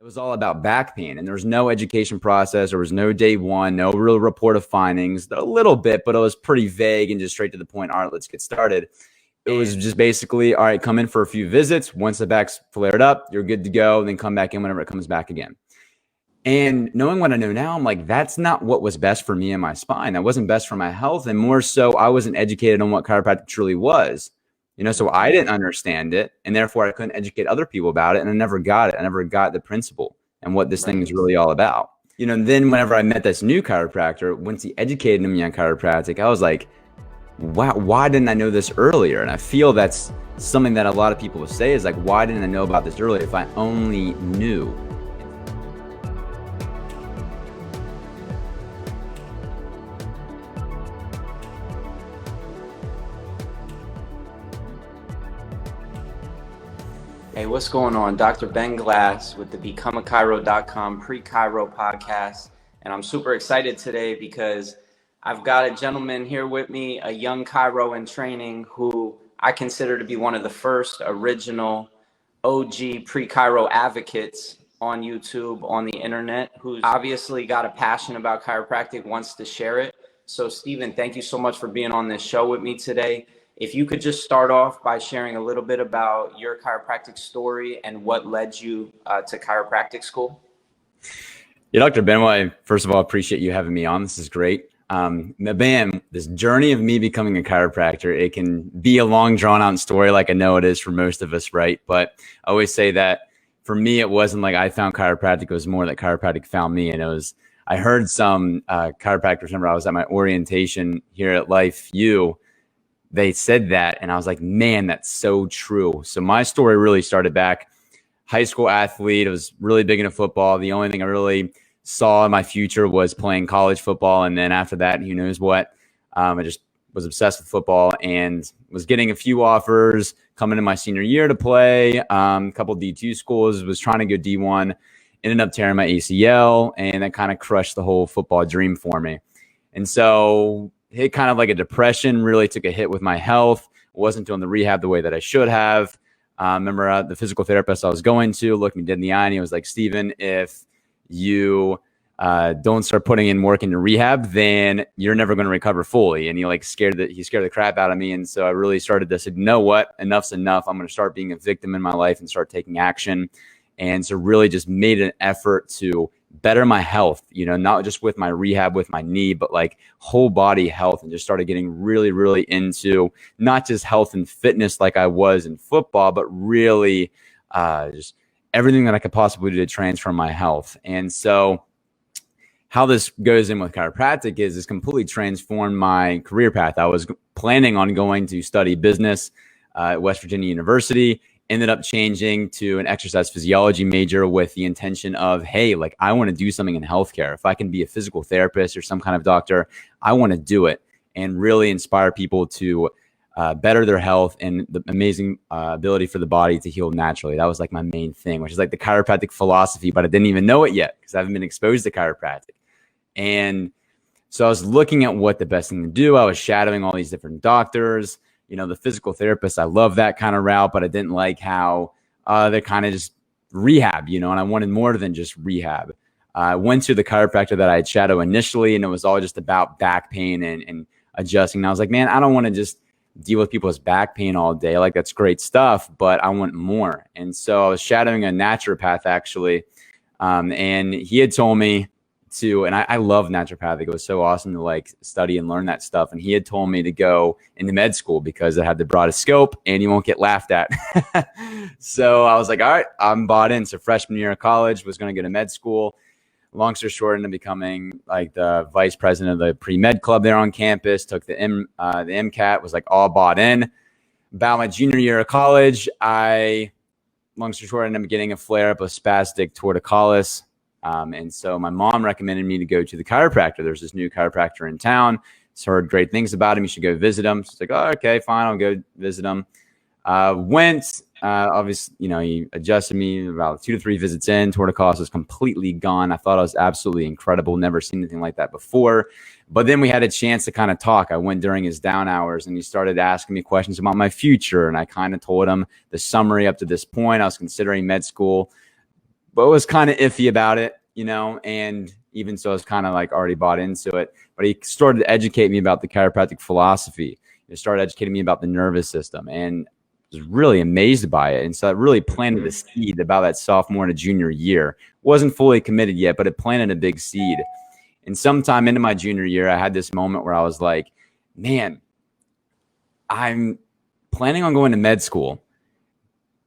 It was all about back pain, and there was no education process. There was no day one, no real report of findings, a little bit, but it was pretty vague and just straight to the point. All right, let's get started. It was just basically, all right, come in for a few visits. Once the back's flared up, you're good to go. And then come back in whenever it comes back again. And knowing what I know now, I'm like, that's not what was best for me and my spine. That wasn't best for my health. And more so, I wasn't educated on what chiropractic truly was. So I didn't understand it. And therefore, I couldn't educate other people about it. And I never got it. I never got the principle and what this thing is really all about. And then whenever I met this new chiropractor, once he educated me on chiropractic, I was like, wow, why didn't I know this earlier? And I feel that's something that a lot of people will say is like, why didn't I know about this earlier if I only knew? Hey, what's going on? Dr. Ben Glass with the BecomeAChiro.com Pre Chiro podcast. And I'm super excited today because I've got a gentleman here with me, a young chiro in training who I consider to be one of the first original OG Pre Chiro advocates on YouTube, on the internet, who's obviously got a passion about chiropractic, wants to share it. So Stephen, thank you so much for being on this show with me today. If you could just start off by sharing a little bit about your chiropractic story and what led you to chiropractic school. Yeah, Dr. Benoit, first of all, appreciate you having me on. This is great. This journey of me becoming a chiropractor, it can be a long drawn out story like I know it is for most of us, right? But I always say that for me, it wasn't like I found chiropractic. It was more that chiropractic found me. And I heard some chiropractors, remember I was at my orientation here at Life U. They said that, and I was like, man, that's so true. So my story really started back high school athlete. I was really big into football. The only thing I really saw in my future was playing college football. And then after that, who knows what, I just was obsessed with football and was getting a few offers coming in my senior year to play. A couple D2 schools, was trying to go D1, ended up tearing my ACL, and that kind of crushed the whole football dream for me. And so hit kind of like a depression, really took a hit with my health. Wasn't doing the rehab the way that I should have. Remember the physical therapist I was going to looked me dead in the eye and he was like, Steven, if you don't start putting in work into rehab, then you're never going to recover fully. And he scared the crap out of me. And so I really started to say, you know what, enough's enough. I'm going to start being a victim in my life and start taking action. And so really just made an effort to better my health, not just with my rehab with my knee, but like whole body health, and just started getting really, really into not just health and fitness like I was in football, but really just everything that I could possibly do to transform my health. And so how this goes in with chiropractic is it's completely transformed my career path. I was planning on going to study business at West Virginia University. Ended up changing to an exercise physiology major with the intention of, hey, I want to do something in healthcare. If I can be a physical therapist or some kind of doctor, I want to do it and really inspire people to better their health and the amazing ability for the body to heal naturally. That was my main thing, which is the chiropractic philosophy, but I didn't even know it yet because I haven't been exposed to chiropractic. And so I was looking at what the best thing to do. I was shadowing all these different doctors. The physical therapist, I love that kind of route, but I didn't like how they kind of just rehab, and I wanted more than just rehab. I went to the chiropractor that I had shadowed initially, and it was all just about back pain and adjusting. And I was like, man, I don't want to just deal with people's back pain all day. That's great stuff, but I want more. And so I was shadowing a naturopath actually, and he had told me and I love naturopathic. It was so awesome to study and learn that stuff. And he had told me to go into med school because it had the broadest scope and you won't get laughed at. So I was like, all right, I'm bought in. So freshman year of college, was going to go to med school. Long story short, ended up becoming the vice president of the pre-med club there on campus, took the MCAT, was all bought in. About my junior year of college, long story short, I ended up getting a flare up of spastic torticollis. And so my mom recommended me to go to the chiropractor. There's this new chiropractor in town. So heard great things about him. You should go visit him. She's like, oh, okay, fine. I'll go visit him. Went, obviously, he adjusted me about 2 to 3 visits in. Torticollis was completely gone. I thought it was absolutely incredible. Never seen anything like that before. But then we had a chance to kind of talk. I went during his down hours and he started asking me questions about my future. And I kind of told him the summary up to this point. I was considering med school. but was kind of iffy about it, you know, and even so I was kind of like already bought into it. But he started to educate me about the chiropractic philosophy. He started educating me about the nervous system, and was really amazed by it. And so it really planted a seed about that sophomore and junior year. Wasn't fully committed yet, but it planted a big seed. And sometime into my junior year, I had this moment where I was like, man, I'm planning on going to med school,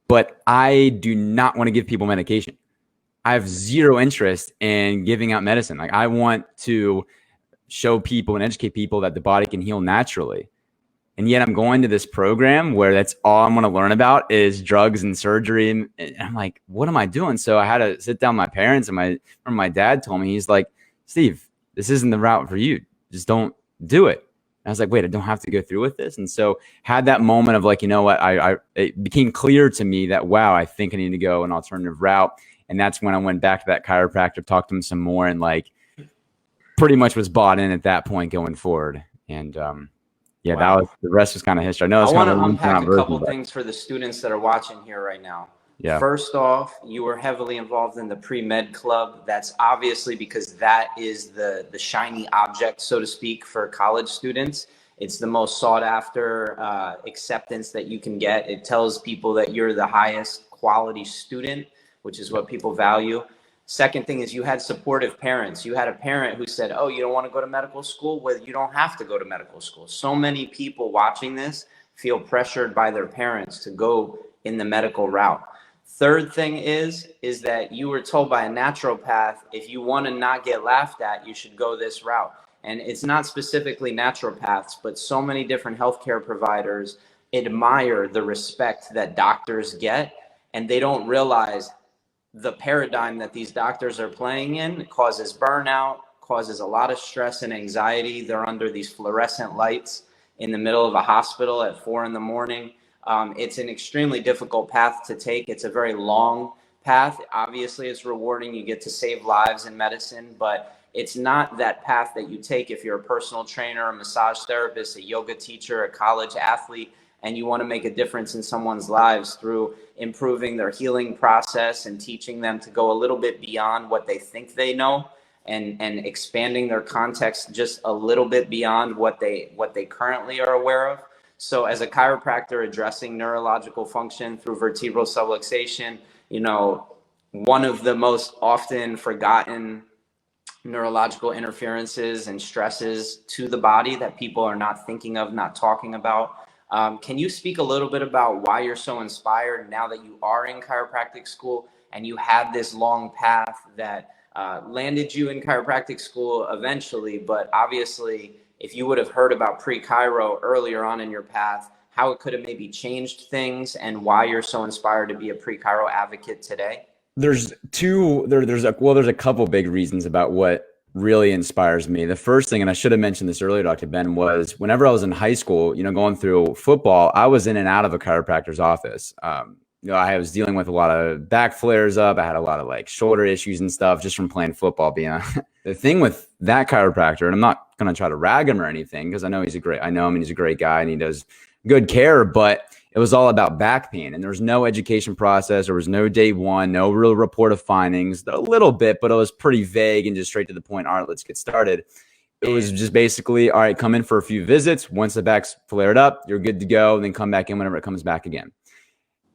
but I do not want to give people medication. I have zero interest in giving out medicine. Like, I want to show people and educate people that the body can heal naturally. And yet I'm going to this program where that's all I'm going to learn about is drugs and surgery. And I'm like, what am I doing? So I had to sit down with my parents, and my dad told me, he's like, Steve, this isn't the route for you. Just don't do it. And I was like, wait, I don't have to go through with this. And so had that moment of like, you know what, it became clear to me that, wow, I think I need to go an alternative route. And that's when I went back to that chiropractor, talked to him some more, and like pretty much was bought in at that point going forward. And yeah, wow. That was, the rest was kind of history. I know it's I want kind to of unpack a couple things for the students that are watching here right now. Yeah. First off, you were heavily involved in the pre-med club. That's obviously because that is the shiny object, so to speak, for college students. It's the most sought after acceptance that you can get. It tells people that you're the highest quality student, which is what people value. Second thing is you had supportive parents. You had a parent who said, oh, you don't want to go to medical school? Well, you don't have to go to medical school. So many people watching this feel pressured by their parents to go in the medical route. Third thing is that you were told by a naturopath, if you want to not get laughed at, you should go this route. And it's not specifically naturopaths, but so many different healthcare providers admire the respect that doctors get, and they don't realize the paradigm that these doctors are playing in causes burnout, causes a lot of stress and anxiety. They're under these fluorescent lights in the middle of a hospital at 4 a.m. It's an extremely difficult path to take. It's a very long path. Obviously, it's rewarding. You get to save lives in medicine, but it's not that path that you take if you're a personal trainer, a massage therapist, a yoga teacher, a college athlete, and you want to make a difference in someone's lives through improving their healing process and teaching them to go a little bit beyond what they think they know, and expanding their context just a little bit beyond what they currently are aware of. So as a chiropractor addressing neurological function through vertebral subluxation, you know, one of the most often forgotten neurological interferences and stresses to the body that people are not thinking of, not talking about. Can you speak a little bit about why you're so inspired now that you are in chiropractic school and you had this long path that landed you in chiropractic school eventually, but obviously if you would have heard about Pre Chiro earlier on in your path, how it could have maybe changed things, and why you're so inspired to be a Pre Chiro advocate today? There's a couple big reasons about what really inspires me. The first thing, and I should have mentioned this earlier, Dr. Ben, was whenever I was in high school, you know, going through football, I was in and out of a chiropractor's office. You know, I was dealing with a lot of back flares up. I had a lot of like shoulder issues and stuff just from playing football. The thing with that chiropractor, and I'm not going to try to rag him or anything, because I know him and he's a great guy and he does good care, but it was all about back pain, and there was no education process. There was no day one, no real report of findings, a little bit, but it was pretty vague and just straight to the point. All right, let's get started. It was just basically, all right, come in for a few visits. Once the back's flared up, you're good to go. And then come back in whenever it comes back again.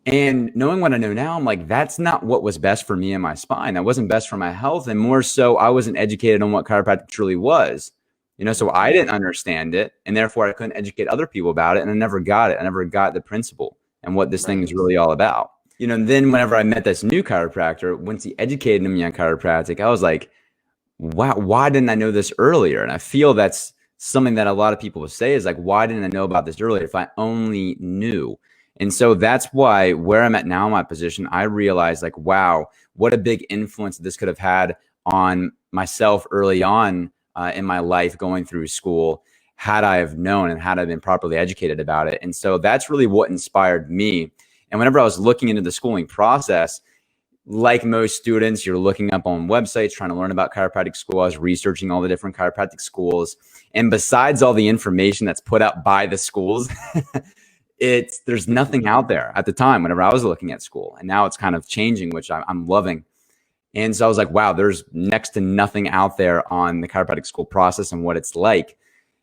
And knowing what I know now, I'm like, that's not what was best for me and my spine. That wasn't best for my health. And more so, I wasn't educated on what chiropractic truly was. You know, so I didn't understand it, and therefore I couldn't educate other people about it. And I never got it. I never got the principle and what this thing is really all about. You know, and then whenever I met this new chiropractor, once he educated me on chiropractic, I was like, wow, why didn't I know this earlier? And I feel that's something that a lot of people will say is like, why didn't I know about this earlier if I only knew? And so that's why where I'm at now in my position, I realized like, wow, what a big influence this could have had on myself early on in my life going through school, had I have known and had I been properly educated about it. And so that's really what inspired me. And whenever I was looking into the schooling process, like most students, you're looking up on websites, trying to learn about chiropractic school. I was researching all the different chiropractic schools. And besides all the information that's put out by the schools, there's nothing out there at the time whenever I was looking at school. And now it's kind of changing, which I'm loving. And so I was like, wow, there's next to nothing out there on the chiropractic school process and what it's like.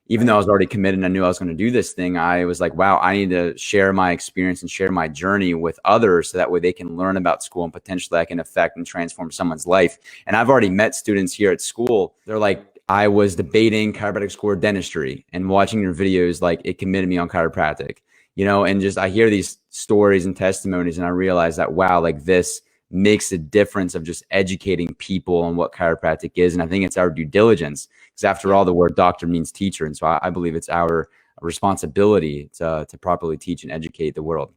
Even though I was already committed and I knew I was going to do this thing, I was like, wow, I need to share my experience and share my journey with others so that way they can learn about school and potentially I can affect and transform someone's life. And I've already met students here at school. They're like, I was debating chiropractic school or dentistry, and watching your videos, like, it committed me on chiropractic, and just I hear these stories and testimonies and I realize that, wow, like this makes a difference of just educating people on what chiropractic is. And I think it's our due diligence, because after all, the word doctor means teacher. And so I believe it's our responsibility to properly teach and educate the world.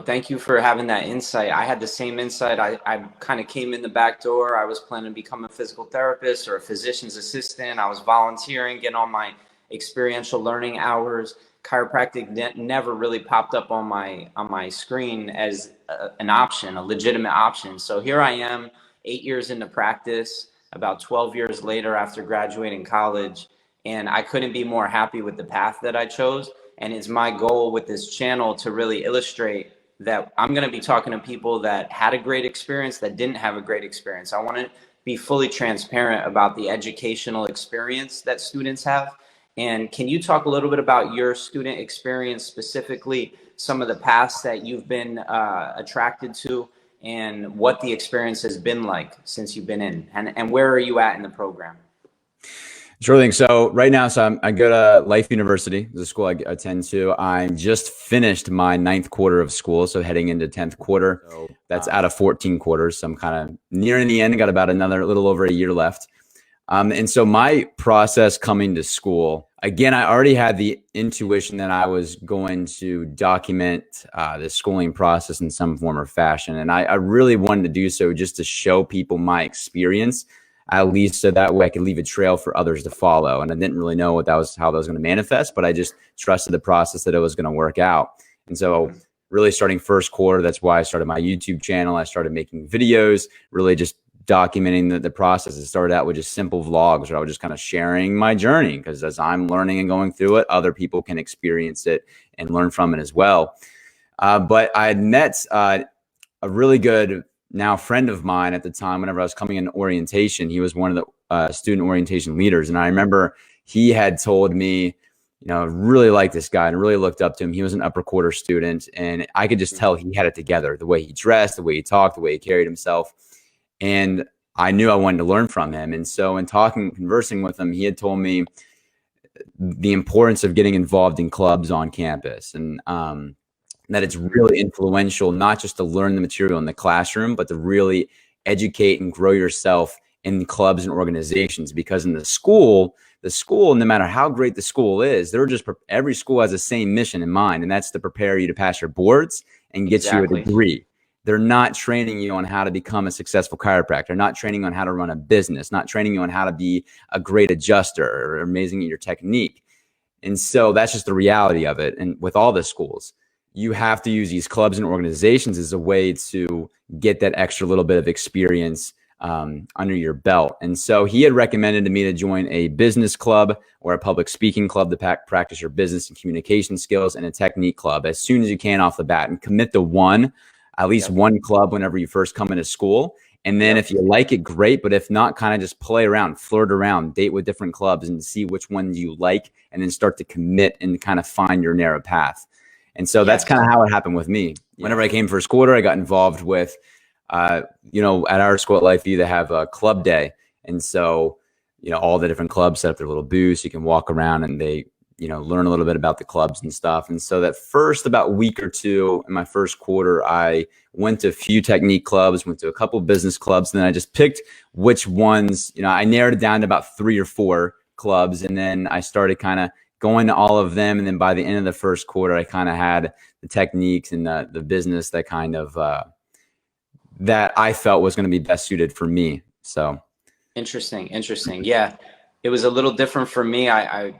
Thank you for having that insight. I had the same insight. I kind of came in the back door. I was planning to become a physical therapist or a physician's assistant. I was volunteering, getting on my experiential learning hours. Chiropractic never really popped up on my screen as an option, a legitimate option. So here I am, 8 years into practice, about 12 years later after graduating college, and I couldn't be more happy with the path that I chose. And it's my goal with this channel to really illustrate that I'm going to be talking to people that had a great experience, that didn't have a great experience. I want to be fully transparent about the educational experience that students have. And can you talk a little bit about your student experience, specifically some of the paths that you've been attracted to, and what the experience has been like since you've been in, and where are you at in the program? Sure thing. So right now, I go to Life University, the school I attend to. I just finished my 9th quarter of school, so heading into 10th quarter. So that's out of 14 quarters. So I'm kind of nearing the end. Got about another little over a year left. And so my process coming to school, again, I already had the intuition that I was going to document the schooling process in some form or fashion. And I really wanted to do so just to show people my experience, at least so that way I could leave a trail for others to follow. And I didn't really know how that was going to manifest, but I just trusted the process that it was going to work out. And so really starting first quarter, that's why I started my YouTube channel. I started making videos, really just documenting the process. It started out with just simple vlogs where I was just kind of sharing my journey, because as I'm learning and going through it, other people can experience it and learn from it as well. But I had met a really good now friend of mine at the time. Whenever I was coming in orientation, he was one of the student orientation leaders. And I remember he had told me, I really liked this guy and really looked up to him. He was an upper quarter student, and I could just tell he had it together, the way he dressed, the way he talked, the way he carried himself. And I knew I wanted to learn from him. And so in conversing with him, he had told me the importance of getting involved in clubs on campus, and that it's really influential, not just to learn the material in the classroom, but to really educate and grow yourself in clubs and organizations. Because in the school, no matter how great the school is, every school has the same mission in mind, and that's to prepare you to pass your boards and get you a degree. They're not training you on how to become a successful chiropractor, not training you on how to run a business, not training you on how to be a great adjuster or amazing at your technique. And so that's just the reality of it. And with all the schools, you have to use these clubs and organizations as a way to get that extra little bit of experience under your belt. And so he had recommended to me to join a business club or a public speaking club to practice your business and communication skills, and a technique club as soon as you can off the bat, and commit to at least one club whenever you first come into school. And then if you like it, great. But if not, kind of just play around, flirt around, date with different clubs and see which ones you like, and then start to commit and kind of find your narrow path. And so that's kind of how it happened with me. Whenever I came first quarter, I got involved with, at our school at Life, they have a club day. And so, all the different clubs set up their little booths. You can walk around and they, learn a little bit about the clubs and stuff. And so that first about week or two in my first quarter, I went to a few technique clubs, went to a couple business clubs. And then I just picked which ones, I narrowed it down to about 3 or 4 clubs. And then I started kind of going to all of them. And then by the end of the first quarter, I kind of had the techniques and the business that kind of, that I felt was going to be best suited for me. So. Interesting. Yeah. It was a little different for me. I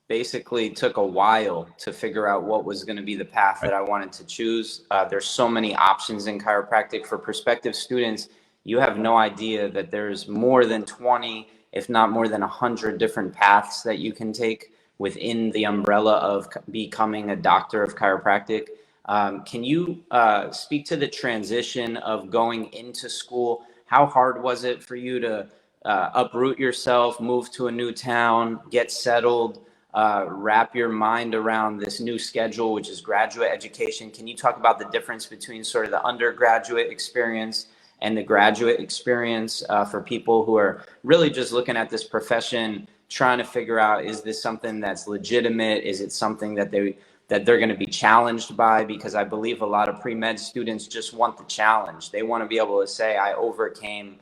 basically took a while to figure out what was going to be the path that I wanted to choose. There's so many options in chiropractic. For prospective students, you have no idea that there's more than 20, if not more than 100 different paths that you can take within the umbrella of becoming a doctor of chiropractic. Can you speak to the transition of going into school? how hard was it for you to uproot yourself, move to a new town, get settled, wrap your mind around this new schedule, which is graduate education? Can you talk about the difference between sort of the undergraduate experience and the graduate experience for people who are really just looking at this profession, trying to figure out, is this something that's legitimate? Is it something that they're going to be challenged by? Because I believe a lot of pre-med students just want the challenge. They want to be able to say, I overcame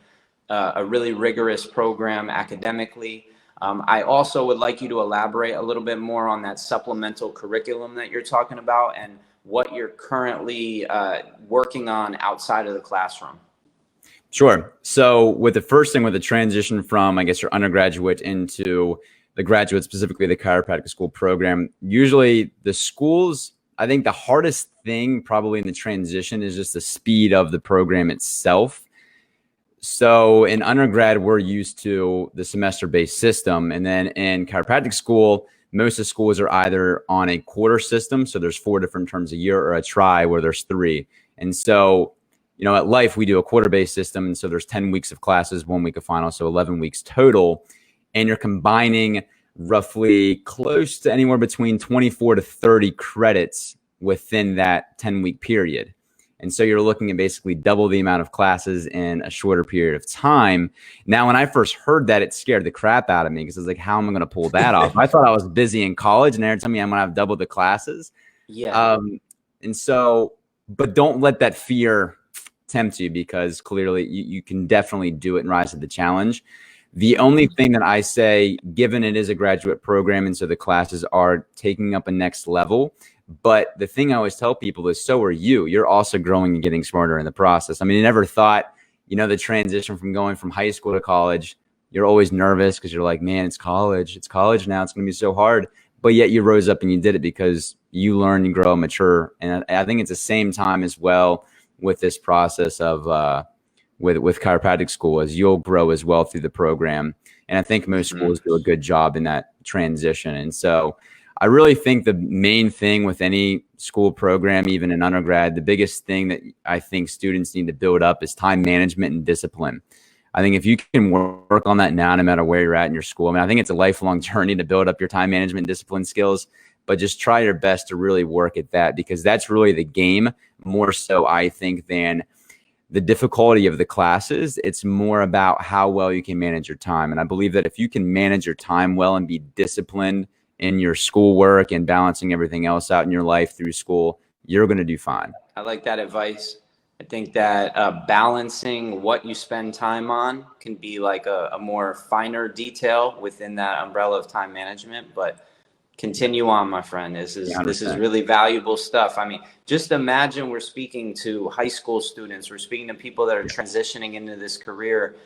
a really rigorous program academically. I also would like you to elaborate a little bit more on that supplemental curriculum that you're talking about and what you're currently working on outside of the classroom. Sure. So with the first thing, with the transition from, I guess, your undergraduate into the graduate, specifically the chiropractic school program, usually the schools, I think the hardest thing probably in the transition is just the speed of the program itself. So in undergrad, we're used to the semester-based system. And then in chiropractic school, most of the schools are either on a quarter system. So there's 4 different terms a year, or a tri where there's 3. And so, at Life, we do a quarter-based system. And so there's 10 weeks of classes, 1 week of finals, so 11 weeks total. And you're combining roughly close to anywhere between 24 to 30 credits within that 10-week period. And so you're looking at basically double the amount of classes in a shorter period of time. Now, when I first heard that, it scared the crap out of me, because I was like, how am I going to pull that off? I thought I was busy in college, and they're telling me I'm going to have double the classes. Yeah. And so, but don't let that fear tempt you, because clearly you can definitely do it and rise to the challenge. The only thing that I say, given it is a graduate program, and so the classes are taking up a next level, but the thing I always tell people is, so are you. You're also growing and getting smarter in the process. I mean, I never thought, the transition from going from high school to college, you're always nervous because you're like, man, it's college. It's college now. It's going to be so hard. But yet you rose up and you did it because you learn and grow and mature. And I think it's the same time as well with this process of with chiropractic school, as you'll grow as well through the program. And I think most schools do a good job in that transition. And so I really think the main thing with any school program, even in undergrad, the biggest thing that I think students need to build up is time management and discipline. I think if you can work on that now, no matter where you're at in your school, I think it's a lifelong journey to build up your time management and discipline skills, but just try your best to really work at that, because that's really the game, more so, I think, than the difficulty of the classes. It's more about how well you can manage your time. And I believe that if you can manage your time well and be disciplined in your schoolwork and balancing everything else out in your life through school, you're going to do fine. I like that advice. I think that balancing what you spend time on can be like a more finer detail within that umbrella of time management. But continue on, my friend. This is really valuable stuff. I mean, just imagine we're speaking to high school students. We're speaking to people that are transitioning into this career.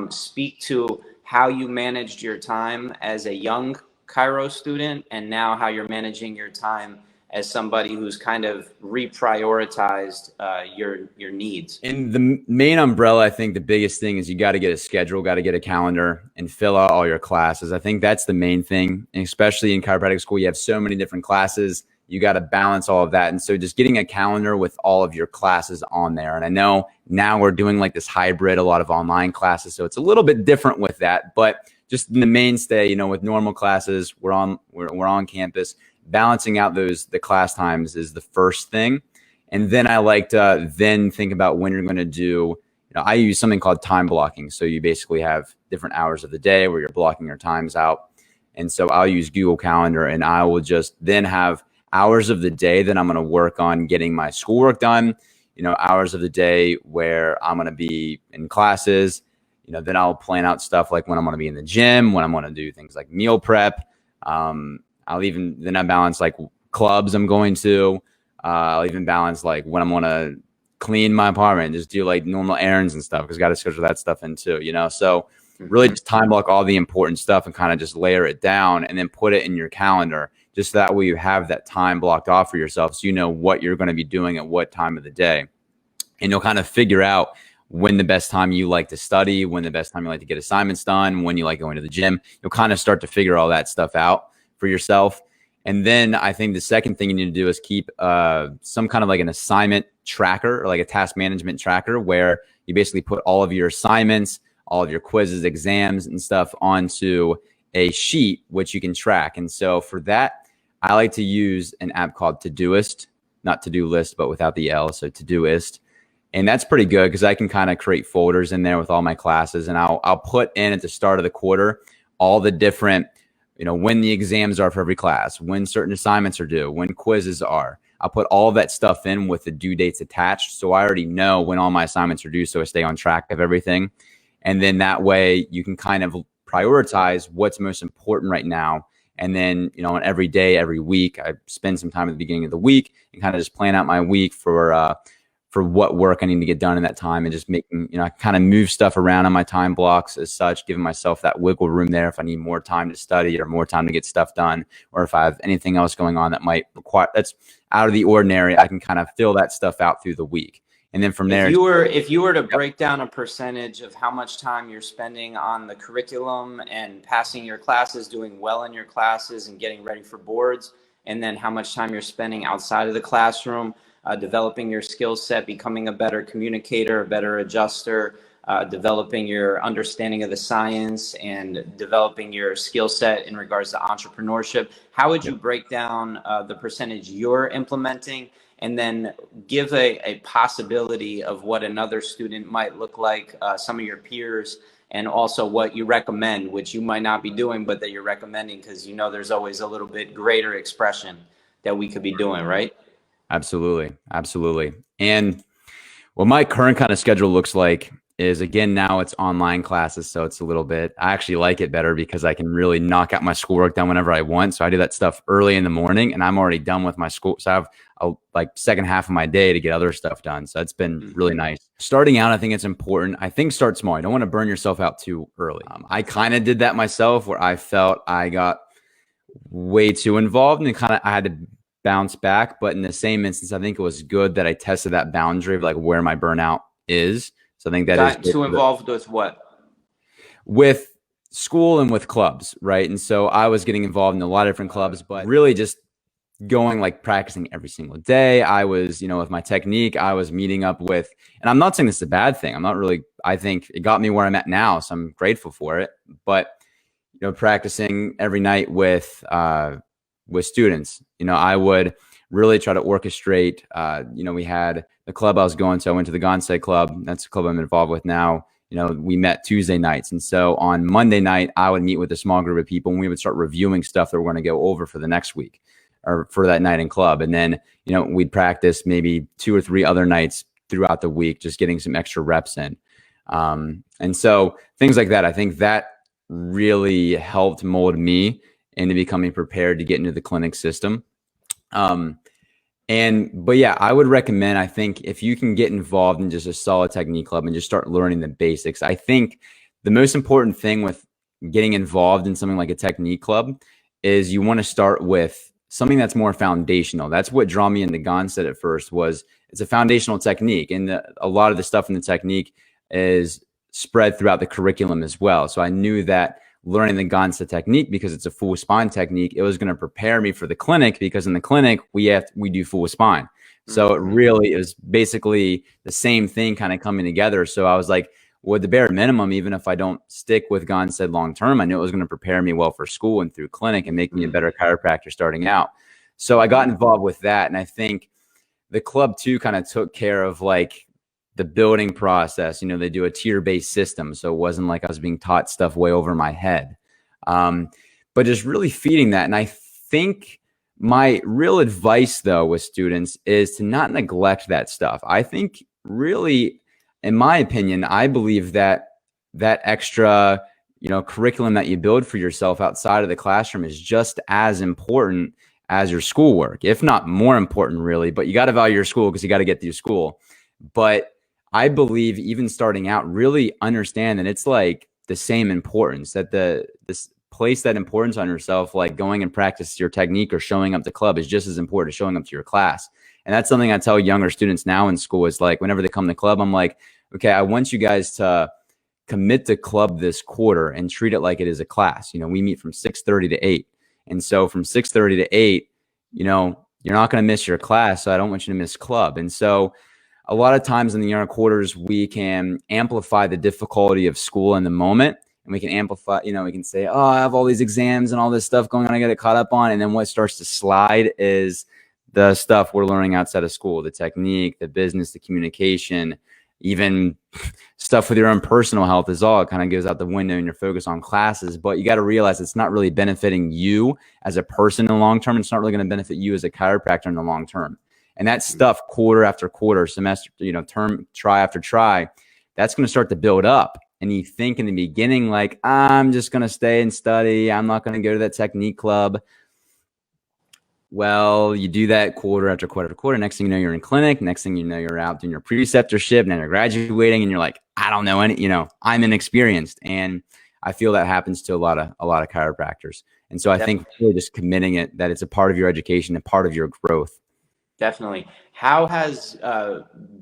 Speak to how you managed your time as a young Chiro student, and now how you're managing your time as somebody who's kind of reprioritized your needs. In the main umbrella, I think the biggest thing is you got to get a schedule, got to get a calendar, and fill out all your classes. I think that's the main thing, and especially in chiropractic school, you have so many different classes. You got to balance all of that. And so just getting a calendar with all of your classes on there. And I know now we're doing like this hybrid, a lot of online classes, so it's a little bit different with that, but just in the mainstay, with normal classes, we're on campus. Balancing out the class times is the first thing. And then I like to then think about when you're going to do, I use something called time blocking. So you basically have different hours of the day where you're blocking your times out. And so I'll use Google Calendar, and I will just then have hours of the day that I'm going to work on getting my schoolwork done, hours of the day where I'm going to be in classes. Then I'll plan out stuff like when I'm going to be in the gym, when I'm going to do things like meal prep. Then I balance like clubs I'm going to. I'll even balance like when I'm going to clean my apartment, just do like normal errands and stuff, because got to schedule that stuff in too, So really just time block all the important stuff and kind of just layer it down, and then put it in your calendar, just so that way you have that time blocked off for yourself, so you know what you're going to be doing at what time of the day. And you'll kind of figure out when the best time you like to study, when the best time you like to get assignments done, when you like going to the gym. You'll kind of start to figure all that stuff out for yourself. And then I think the second thing you need to do is keep some kind of like an assignment tracker, or like a task management tracker, where you basically put all of your assignments, all of your quizzes, exams, and stuff onto a sheet, which you can track. And so for that, I like to use an app called Todoist, not to-do list, but without the L, so Todoist. And that's pretty good because I can kind of create folders in there with all my classes, and I'll put in at the start of the quarter all the different, when the exams are for every class, when certain assignments are due, when quizzes are. I'll put all of that stuff in with the due dates attached, so I already know when all my assignments are due, so I stay on track of everything. And then that way you can kind of prioritize what's most important right now. And then, on every day, every week, I spend some time at the beginning of the week and kind of just plan out my week for what work I need to get done in that time, and just making, I kind of move stuff around on my time blocks as such, giving myself that wiggle room there if I need more time to study or more time to get stuff done, or if I have anything else going on that might require, that's out of the ordinary, I can kind of fill that stuff out through the week. And then from there, if you were to break down a percentage of how much time you're spending on the curriculum and passing your classes, doing well in your classes and getting ready for boards, and then how much time you're spending outside of the classroom, developing your skill set, becoming a better communicator, a better adjuster, developing your understanding of the science, and developing your skill set in regards to entrepreneurship, how would you break down the percentage you're implementing? And then give a possibility of what another student might look like, some of your peers, and also what you recommend, which you might not be doing, but that you're recommending, because there's always a little bit greater expression that we could be doing, right? Absolutely. Absolutely. And what my current kind of schedule looks like is, again, now it's online classes. So it's a little bit, I actually like it better because I can really knock out my schoolwork done whenever I want. So I do that stuff early in the morning and I'm already done with my school. So I have a second half of my day to get other stuff done. So it's been really nice. Starting out, I think it's important. I think start small. You don't want to burn yourself out too early. I kind of did that myself, where I felt I got way too involved and I had to bounce back. But in the same instance, I think it was good that I tested that boundary of where my burnout is. So I think that got too involved with what? With school and with clubs, right? And so I was getting involved in a lot of different clubs, but really just going practicing every single day. I was, with my technique, I was meeting up with, and I'm not saying this is a bad thing. I think it got me where I'm at now. So I'm grateful for it. But, practicing every night with students, I would really try to orchestrate, we had the club I was going to. I went to the Gage club. That's the club I'm involved with now. We met Tuesday nights. And so on Monday night, I would meet with a small group of people and we would start reviewing stuff that we're going to go over for the next week or for that night in club. And then, we'd practice maybe 2 or 3 other nights throughout the week, just getting some extra reps in. And so things like that, I think that really helped mold me into becoming prepared to get into the clinic system. But yeah, I would recommend, I think if you can get involved in just a solid technique club and just start learning the basics, I think the most important thing with getting involved in something like a technique club is you want to start with something that's more foundational. That's what drew me into Gonstead at first. Was it's a foundational technique, and a lot of the stuff in the technique is spread throughout the curriculum as well. So I knew that learning the Gonstead technique, because it's a full spine technique, it was going to prepare me for the clinic, because in the clinic we do full spine. So it was basically the same thing kind of coming together. So I was like, well, at the bare minimum, even if I don't stick with Gonstead long term, I knew it was going to prepare me well for school and through clinic and make me a better chiropractor starting out. So I got involved with that. And I think the club too kind of took care of the building process. They do a tier-based system. So it wasn't like I was being taught stuff way over my head. But just really feeding that. And I think my real advice though with students is to not neglect that stuff. I think really, in my opinion, I believe that extra, curriculum that you build for yourself outside of the classroom is just as important as your schoolwork, if not more important really. But you got to value your school because you got to get through school. But I believe even starting out, really understand that it's the same importance, that this place that importance on yourself, like going and practice your technique or showing up to club, is just as important as showing up to your class. And that's something I tell younger students now in school is whenever they come to club, I'm like, okay, I want you guys to commit to club this quarter and treat it like it is a class. We meet from 6:30 to 8. And so from 6:30 to 8, you're not going to miss your class. So I don't want you to miss club. And so a lot of times in the inner quarters, we can amplify the difficulty of school in the moment. And we can amplify, we can say, oh, I have all these exams and all this stuff going on, I got to get caught up on. And then what starts to slide is the stuff we're learning outside of school, the technique, the business, the communication, even stuff with your own personal health is all. It kind of goes out the window and you're focused on classes. But you got to realize it's not really benefiting you as a person in the long term. It's not really going to benefit you as a chiropractor in the long term. And that stuff, quarter after quarter, semester, term, try after try, that's going to start to build up. And you think in the beginning, like, I'm just going to stay and study. I'm not going to go to that technique club. Well, you do that quarter after quarter after quarter. Next thing you know, you're in clinic. Next thing you know, you're out doing your preceptorship. Now you're graduating and you're like, I don't know any, I'm inexperienced. And I feel that happens to a lot of chiropractors. And so I think really just committing it, that it's a part of your education, a part of your growth. Definitely. How has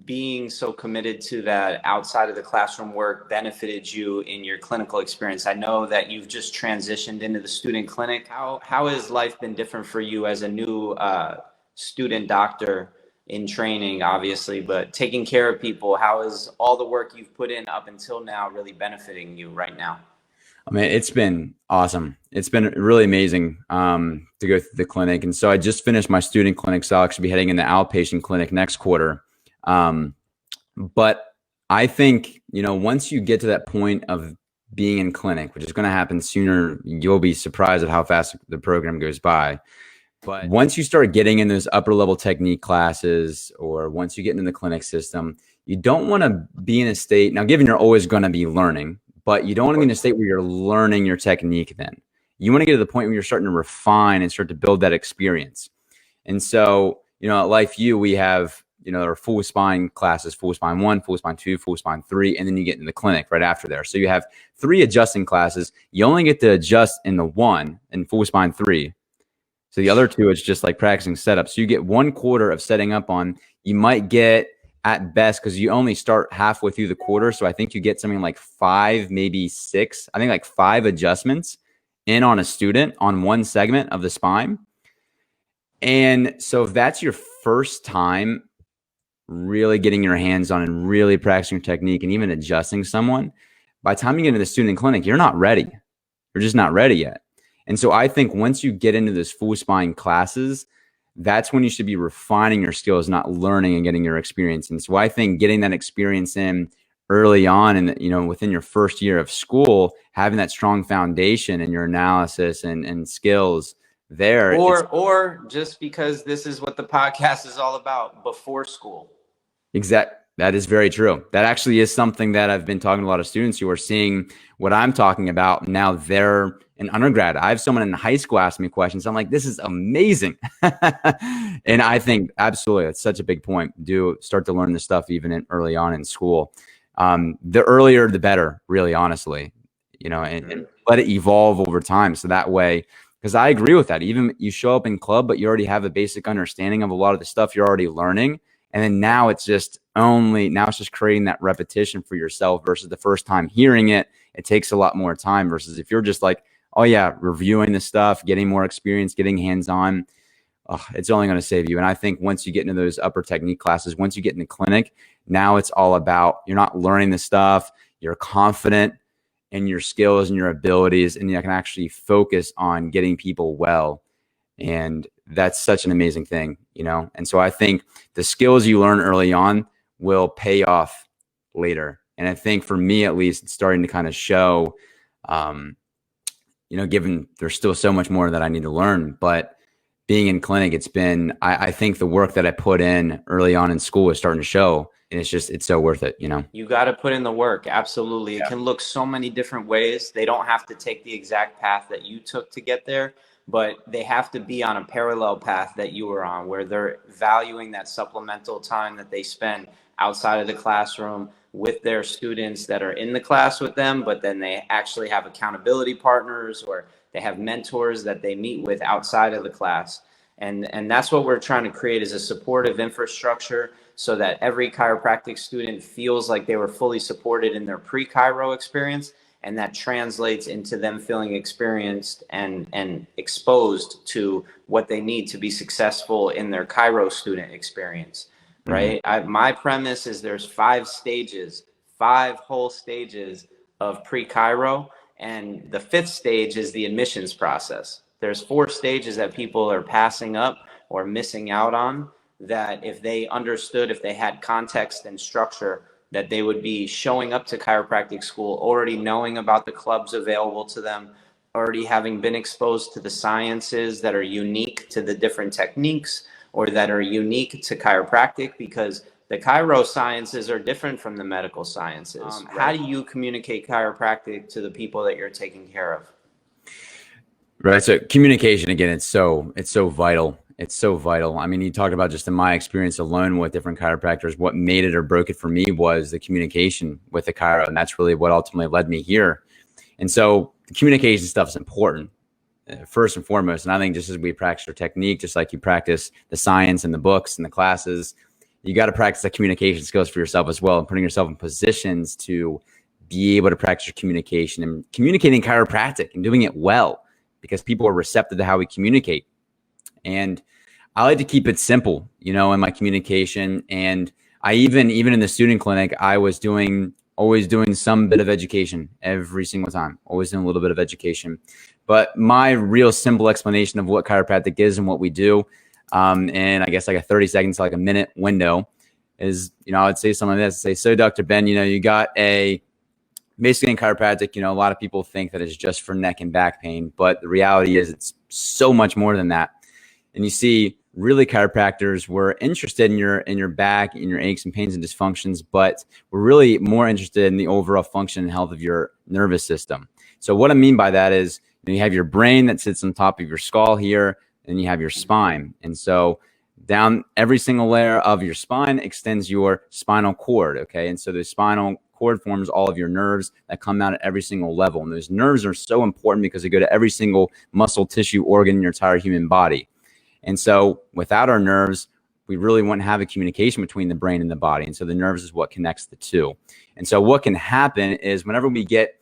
being so committed to that outside of the classroom work benefited you in your clinical experience? I know that you've just transitioned into the student clinic. How has life been different for you as a new student doctor in training, obviously, but taking care of people? How is all the work you've put in up until now really benefiting you right now? I mean, it's been awesome. It's been really amazing to go through the clinic. And so I just finished my student clinic. So I'll actually be heading in the outpatient clinic next quarter. But I think, once you get to that point of being in clinic, which is going to happen sooner, you'll be surprised at how fast the program goes by. But once you start getting in those upper level technique classes, or once you get into the clinic system, you don't want to be in a state, now given you're always going to be learning, but you don't want to be in a state where you're learning your technique then. You want to get to the point where you're starting to refine and start to build that experience. And so, at LifeU, we have, our full spine classes, full spine 1, full spine 2, full spine 3, and then you get in the clinic right after there. So you have 3 adjusting classes. You only get to adjust in the 1 in full spine 3. So the other 2, it's just like practicing setup. So you get 1 quarter of setting up on. You might get at best, because you only start halfway through the quarter. So I think you get something like 5, maybe 6, I think like 5 adjustments in on a student on one segment of the spine. And so if that's your first time really getting your hands on and really practicing your technique and even adjusting someone, by the time you get into the student clinic, you're not ready. You're just not ready yet. And so I think once you get into those full spine classes, that's when you should be refining your skills, not learning and getting your experience. And so I think getting that experience in early on and, within your first year of school, having that strong foundation in your analysis and skills there. Or just because this is what the podcast is all about, before school. Exactly. That is very true. That actually is something that I've been talking to a lot of students who are seeing what I'm talking about. Now they're in undergrad. I have someone in high school ask me questions. I'm like, this is amazing. And I think absolutely, that's such a big point. Do start to learn this stuff even early on in school. The earlier, the better, really, honestly, and let it evolve over time. So that way, because I agree with that. Even you show up in club, but you already have a basic understanding of a lot of the stuff you're already learning. And then now it's just creating that repetition for yourself versus the first time hearing it. It takes a lot more time versus if you're just like, oh yeah, reviewing the stuff, getting more experience, getting hands-on, it's only going to save you. And I think once you get into those upper technique classes, once you get in the clinic, now it's all about, you're not learning the stuff, you're confident in your skills and your abilities, and you can actually focus on getting people well. And that's such an amazing thing, And so I think the skills you learn early on will pay off later. And I think for me, at least, it's starting to kind of show, given there's still so much more that I need to learn, but being in clinic, it's been, I think the work that I put in early on in school is starting to show. And it's so worth it, You got to put in the work. Absolutely. Yeah. It can look so many different ways. They don't have to take the exact path that you took to get there, but they have to be on a parallel path that you were on, where they're valuing that supplemental time that they spend outside of the classroom with their students that are in the class with them, but then they actually have accountability partners, or they have mentors that they meet with outside of the class. And that's what we're trying to create, is a supportive infrastructure so that every chiropractic student feels like they were fully supported in their pre-chiro experience. And that translates into them feeling experienced and exposed to what they need to be successful in their chiro student experience. right? My premise is there's 5 stages, 5 whole stages of pre-chiro, and the 5th stage is the admissions process. There's 4 stages that people are passing up or missing out on, that if they understood, if they had context and structure, that they would be showing up to chiropractic school already knowing about the clubs available to them, already having been exposed to the sciences that are unique to the different techniques or that are unique to chiropractic, because the chiro sciences are different from the medical sciences. Right? How do you communicate chiropractic to the people that you're taking care of? Right. So communication, again, it's so vital. It's so vital. I mean, you talked about, just in my experience alone with different chiropractors, what made it or broke it for me was the communication with the chiro. And that's really what ultimately led me here. And so the communication stuff is important, first and foremost. And I think just as we practice our technique, just like you practice the science and the books and the classes, you got to practice the communication skills for yourself as well, and putting yourself in positions to be able to practice your communication and communicating chiropractic and doing it well, because people are receptive to how we communicate. And I like to keep it simple, in my communication. And I even in the student clinic, I was always doing some bit of education every single time, always doing a little bit of education. But my real simple explanation of what chiropractic is and what we do, and I guess like a 30 seconds to like a minute window, is, I would say something like this. I'd say, so Dr. Ben, you got basically in chiropractic, a lot of people think that it's just for neck and back pain, but the reality is it's so much more than that. And you see, really, chiropractors were interested in your back, in your aches and pains and dysfunctions, but we're really more interested in the overall function and health of your nervous system. So what I mean by that is, you have your brain that sits on top of your skull here, and you have your spine. And so down every single layer of your spine extends your spinal cord, okay? And so the spinal cord forms all of your nerves that come out at every single level. And those nerves are so important because they go to every single muscle, tissue, organ in your entire human body. And so without our nerves, we really wouldn't have a communication between the brain and the body. And so the nerves is what connects the two. And so what can happen is, whenever we get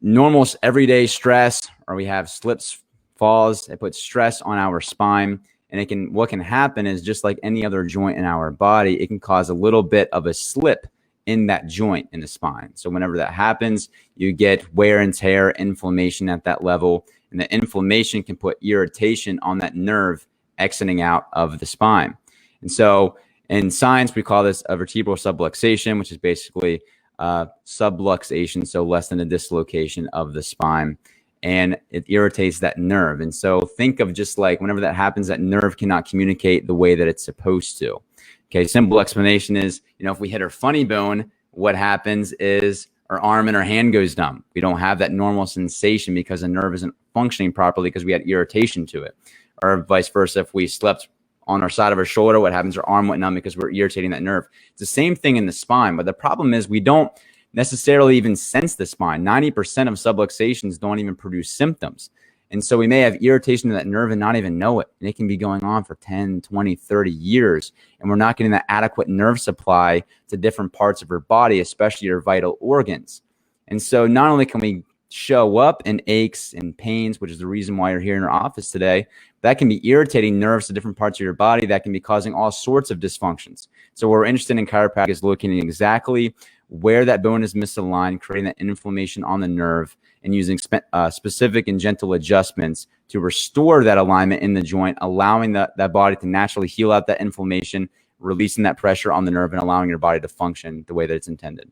normal everyday stress, or we have slips, falls, it puts stress on our spine. And what can happen is, just like any other joint in our body, it can cause a little bit of a slip in that joint in the spine. So whenever that happens, you get wear and tear, inflammation at that level. And the inflammation can put irritation on that nerve exiting out of the spine. And so in science, we call this a vertebral subluxation, which is basically subluxation, so less than a dislocation of the spine. And it irritates that nerve. And so think of, just like, whenever that happens, that nerve cannot communicate the way that it's supposed to. Okay, simple explanation is, if we hit our funny bone, what happens is our arm and our hand goes numb. We don't have that normal sensation because the nerve isn't functioning properly because we had irritation to it. Or vice versa, if we slept on our side of our shoulder, what happens? Our arm went numb because we're irritating that nerve. It's the same thing in the spine, but the problem is we don't necessarily even sense the spine. 90% of subluxations don't even produce symptoms. And so we may have irritation to that nerve and not even know it. And it can be going on for 10, 20, 30 years. And we're not getting that adequate nerve supply to different parts of our body, especially your vital organs. And so not only can we show up in aches and pains, which is the reason why you're here in our office today, that can be irritating nerves to different parts of your body that can be causing all sorts of dysfunctions. So what we're interested in chiropractic is looking at exactly where that bone is misaligned, creating that inflammation on the nerve, and using specific and gentle adjustments to restore that alignment in the joint, allowing that body to naturally heal out that inflammation, releasing that pressure on the nerve, and allowing your body to function the way that it's intended.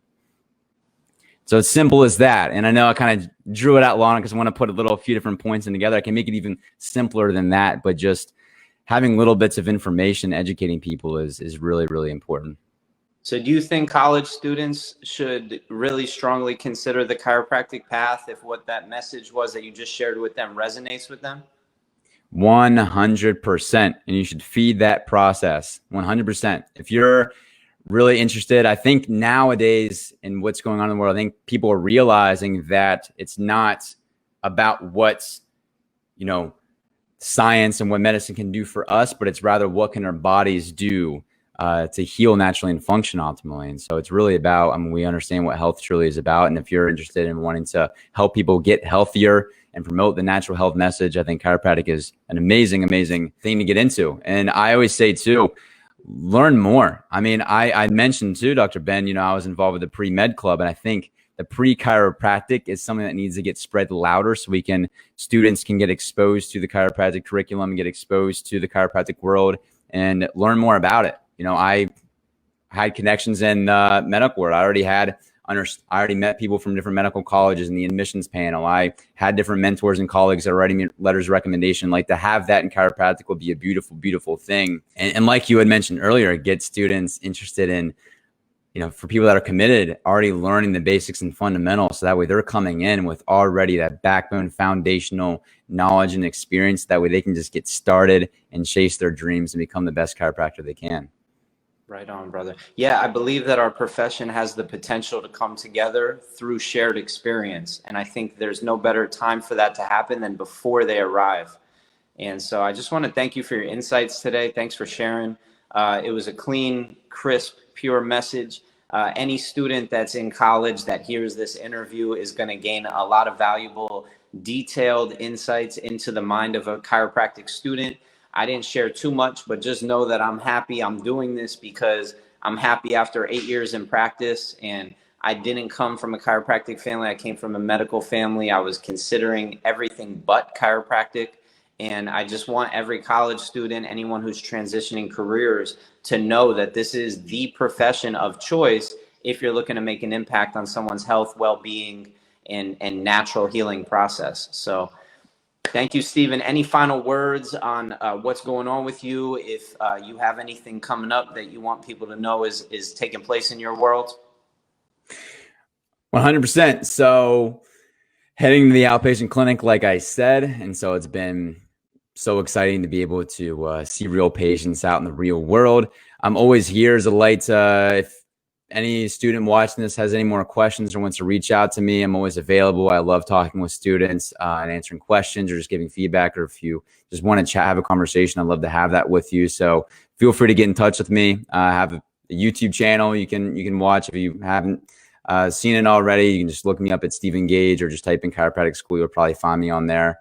So it's simple as that. And I know I kind of drew it out long because I want to put a few different points in together. I can make it even simpler than that, but just having little bits of information, educating people is really, really important. So do you think college students should really strongly consider the chiropractic path if what that message was that you just shared with them resonates with them? 100%. And you should feed that process 100%. If you're really interested, I think nowadays in what's going on in the world, I think people are realizing that it's not about what's, science and what medicine can do for us, but it's rather what can our bodies do to heal naturally and function optimally. And so it's really about, we understand what health truly is about. And if you're interested in wanting to help people get healthier and promote the natural health message, I think chiropractic is an amazing, amazing thing to get into. And I always say too, learn more. I mean, I mentioned too, Dr. Ben, you know, I was involved with the pre-med club, and I think the pre-chiropractic is something that needs to get spread louder so students can get exposed to the chiropractic curriculum and get exposed to the chiropractic world and learn more about it. You know, I had connections in medical world. I already met people from different medical colleges in the admissions panel. I had different mentors and colleagues that are writing me letters of recommendation. Like, to have that in chiropractic would be a beautiful, beautiful thing. And like you had mentioned earlier, get students interested in, you know, for people that are committed, already learning the basics and fundamentals. So that way they're coming in with already that backbone, foundational knowledge and experience. That way they can just get started and chase their dreams and become the best chiropractor they can. Right on, brother. Yeah, I believe that our profession has the potential to come together through shared experience. And I think there's no better time for that to happen than before they arrive. And so I just want to thank you for your insights today. Thanks for sharing. It was a clean, crisp, pure message. Any student that's in college that hears this interview is going to gain a lot of valuable, detailed insights into the mind of a chiropractic student. I didn't share too much, but just know that I'm happy I'm doing this because I'm happy after 8 years in practice. And I didn't come from a chiropractic family. I came from a medical family. I was considering everything but chiropractic. And I just want every college student, anyone who's transitioning careers, to know that this is the profession of choice if you're looking to make an impact on someone's health, well-being, and natural healing process. So thank you, Stephen. Any final words on what's going on with you? If you have anything coming up that you want people to know is taking place in your world? 100%. So heading to the outpatient clinic, like I said, and so it's been so exciting to be able to see real patients out in the real world. I'm always here as a light. If any student watching this has any more questions or wants to reach out to me, I'm always available. I love talking with students and answering questions or just giving feedback. Or if you just want to chat, have a conversation, I'd love to have that with you. So feel free to get in touch with me. I have a YouTube channel you can watch. If you haven't seen it already, you can just look me up at Stephen Gage or just type in chiropractic school. You'll probably find me on there.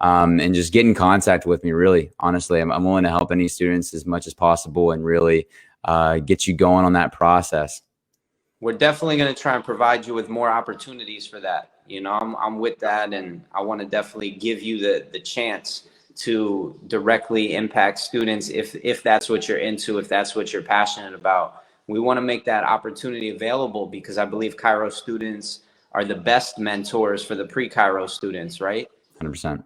And just get in contact with me. Really, honestly, I'm willing to help any students as much as possible and really get you going on that process. We're definitely going to try and provide you with more opportunities for that. You know, I'm with that, and I want to definitely give you the chance to directly impact students if that's what you're into, if that's what you're passionate about. We want to make that opportunity available because I believe Chiro students are the best mentors for the pre-Chiro students, right? 100%.